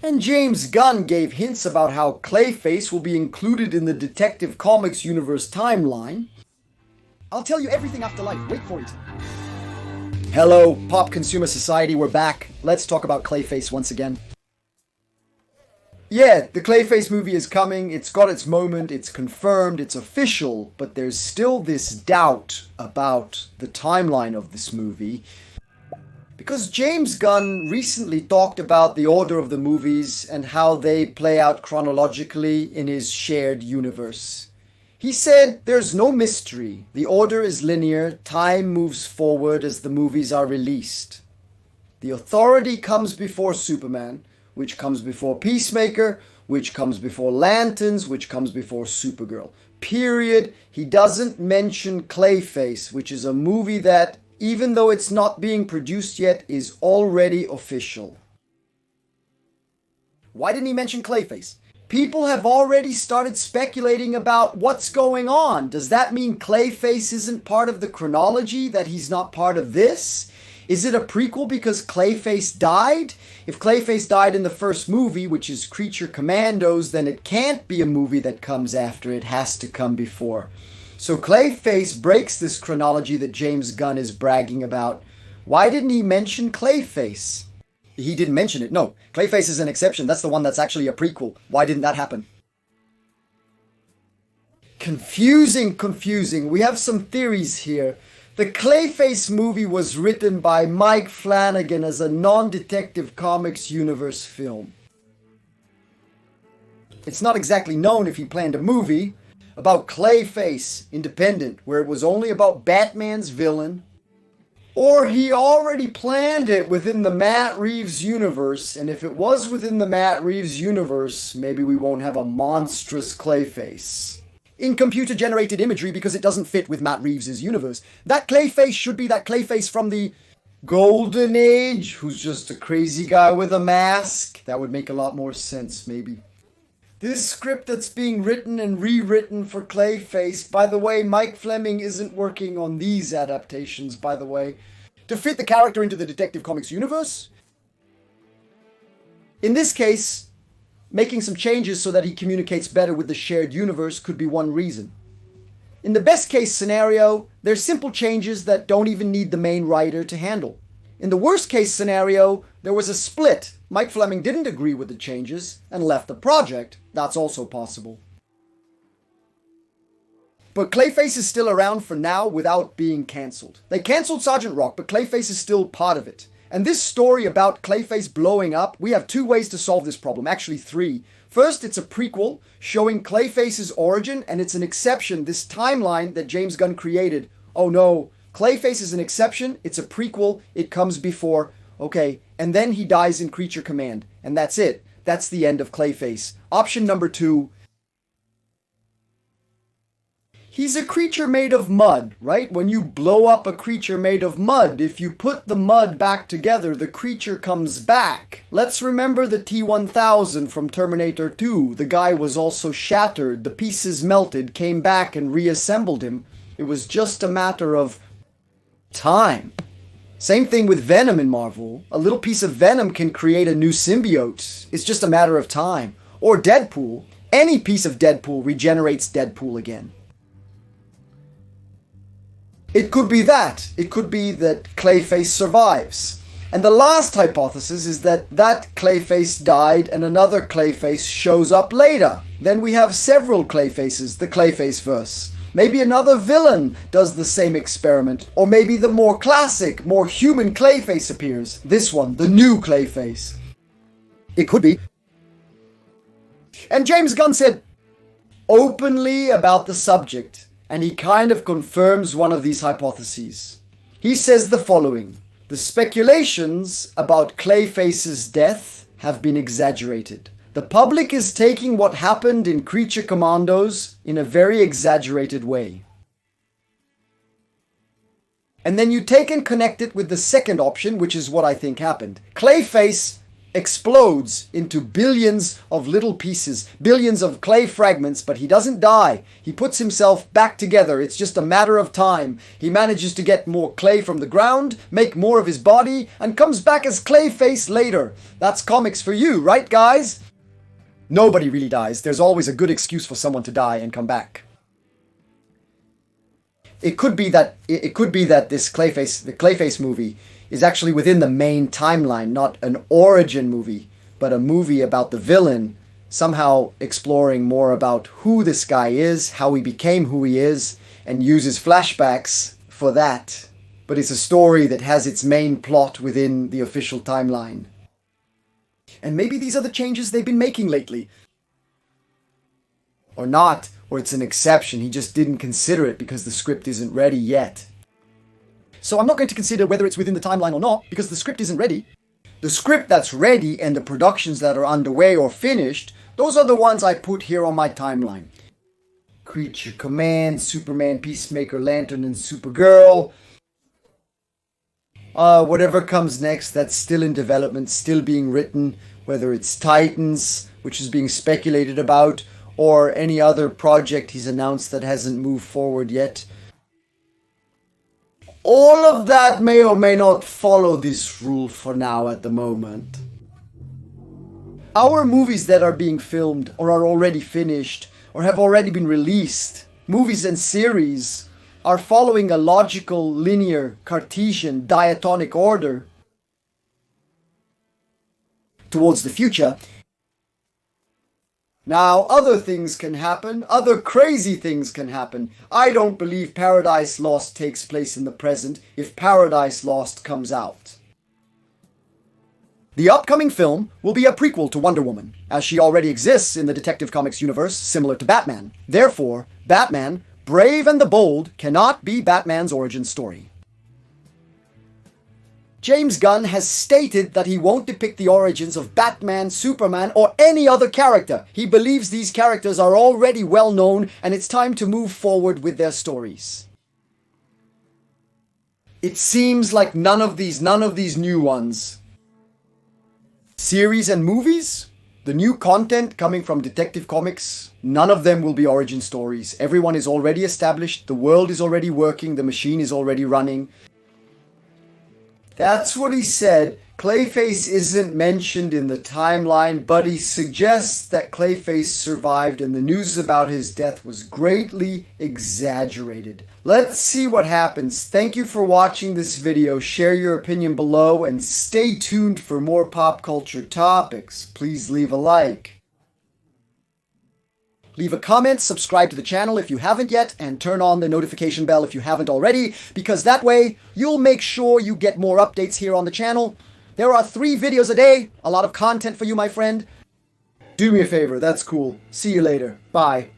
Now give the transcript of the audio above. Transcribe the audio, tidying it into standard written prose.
And James Gunn gave hints about how Clayface will be included in the Detective Comics universe timeline. I'll tell you everything after life. Wait for it. Hello, Pop Consumer Society, we're back. Let's talk about Clayface once again. Yeah, the Clayface movie is coming, it's got its moment, it's confirmed, it's official, but there's still this doubt about the timeline of this movie. Because James Gunn recently talked about the order of the movies and how they play out chronologically in his shared universe. He said there's no mystery, the order is linear, time moves forward as the movies are released. The Authority comes before Superman, which comes before Peacemaker, which comes before Lanterns, which comes before Supergirl. Period. He doesn't mention Clayface, which is a movie that, even though it's not being produced yet, is already official. Why didn't he mention Clayface? People have already started speculating about what's going on. Does that mean Clayface isn't part of the chronology, that he's not part of this? Is it a prequel because Clayface died? If Clayface died in the first movie, which is Creature Commandos, then it can't be a movie that comes after. It has to come before. So Clayface breaks this chronology that James Gunn is bragging about. Why didn't he mention Clayface? He didn't mention it. No, Clayface is an exception. That's the one that's actually a prequel. Why didn't that happen? Confusing. We have some theories here. The Clayface movie was written by Mike Flanagan as a non-Detective Comics universe film. It's not exactly known if he planned a movie about Clayface, independent, where it was only about Batman's villain, or he already planned it within the Matt Reeves universe, and if it was within the Matt Reeves universe, maybe we won't have a monstrous Clayface. In computer-generated imagery, because it doesn't fit with Matt Reeves' universe. That Clayface should be that Clayface from the Golden Age, who's just a crazy guy with a mask. That would make a lot more sense, maybe. This script that's being written and rewritten for Clayface, by the way, Mike Fleming isn't working on these adaptations, by the way. To fit the character into the Detective Comics universe? In this case, making some changes so that he communicates better with the shared universe could be one reason. In the best case scenario, there's simple changes that don't even need the main writer to handle. In the worst case scenario, there was a split. Mike Fleming didn't agree with the changes and left the project. That's also possible. But Clayface is still around for now without being cancelled. They cancelled Sergeant Rock, but Clayface is still part of it. And this story about Clayface blowing up, we have two ways to solve this problem, actually three. First, it's a prequel showing Clayface's origin, and it's an exception, this timeline that James Gunn created. Oh no, Clayface is an exception, it's a prequel, it comes before, okay, and then he dies in Creature Command, and that's it. That's the end of Clayface. Option number two, he's a creature made of mud, right? When you blow up a creature made of mud, if you put the mud back together, the creature comes back. Let's remember the T-1000 from Terminator 2. The guy was also shattered, the pieces melted, came back and reassembled him. It was just a matter of time. Same thing with Venom in Marvel. A little piece of Venom can create a new symbiote. It's just a matter of time. Or Deadpool. Any piece of Deadpool regenerates Deadpool again. It could be that. It could be that Clayface survives. And the last hypothesis is that Clayface died and another Clayface shows up later. Then we have several Clayfaces, the Clayface verse. Maybe another villain does the same experiment. Or maybe the more classic, more human Clayface appears. This one, the new Clayface. It could be. And James Gunn said openly about the subject. And he kind of confirms one of these hypotheses. He says the following: the speculations about Clayface's death have been exaggerated. The public is taking what happened in Creature Commandos in a very exaggerated way. And then you take and connect it with the second option, which is what I think happened. Clayface explodes into billions of little pieces, billions of clay fragments, but he doesn't die. He puts himself back together. It's just a matter of time. He manages to get more clay from the ground, make more of his body, and comes back as Clayface later. That's comics for you, right, guys? Nobody really dies. There's always a good excuse for someone to die and come back. It could be that this the Clayface movie is actually within the main timeline, not an origin movie, but a movie about the villain, somehow exploring more about who this guy is, how he became who he is, and uses flashbacks for that. But it's a story that has its main plot within the official timeline. And maybe these are the changes they've been making lately. Or not, or it's an exception. He just didn't consider it because the script isn't ready yet. So I'm not going to consider whether it's within the timeline or not, because the script isn't ready. The script that's ready and the productions that are underway or finished, those are the ones I put here on my timeline. Creature Command, Superman, Peacemaker, Lantern, and Supergirl. Whatever comes next, that's still in development, still being written, whether it's Titans, which is being speculated about, or any other project he's announced that hasn't moved forward yet. All of that may or may not follow this rule for now at the moment. Our movies that are being filmed or are already finished or have already been released, movies and series, are following a logical, linear, Cartesian, diatonic order towards the future. Now, other things can happen. Other crazy things can happen. I don't believe Paradise Lost takes place in the present if Paradise Lost comes out. The upcoming film will be a prequel to Wonder Woman, as she already exists in the Detective Comics universe, similar to Batman. Therefore, Batman, Brave and the Bold, cannot be Batman's origin story. James Gunn has stated that he won't depict the origins of Batman, Superman, or any other character. He believes these characters are already well known and it's time to move forward with their stories. It seems like none of these new ones. Series and movies? The new content coming from Detective Comics, none of them will be origin stories. Everyone is already established, the world is already working, the machine is already running. That's what he said. Clayface isn't mentioned in the timeline, but he suggests that Clayface survived and the news about his death was greatly exaggerated. Let's see what happens. Thank you for watching this video. Share your opinion below and stay tuned for more pop culture topics. Please leave a like. Leave a comment, subscribe to the channel if you haven't yet, and turn on the notification bell if you haven't already, because that way you'll make sure you get more updates here on the channel. There are 3 videos a day, a lot of content for you, my friend. Do me a favor, that's cool. See you later. Bye.